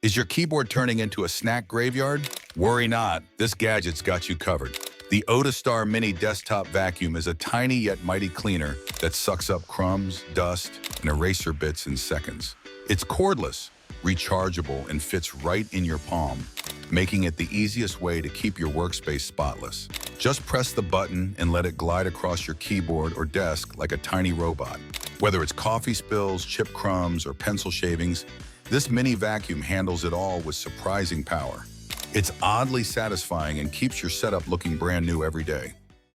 Is your keyboard turning into a snack graveyard? Worry not, this gadget's got you covered. The Otistar Mini Desktop Vacuum is a tiny yet mighty cleaner that sucks up crumbs, dust, and eraser bits in seconds. It's cordless, rechargeable, and fits right in your palm, making it the easiest way to keep your workspace spotless. Just press the button and let it glide across your keyboard or desk like a tiny robot. Whether it's coffee spills, chip crumbs, or pencil shavings, this mini vacuum handles it all with surprising power. It's oddly satisfying and keeps your setup looking brand new every day.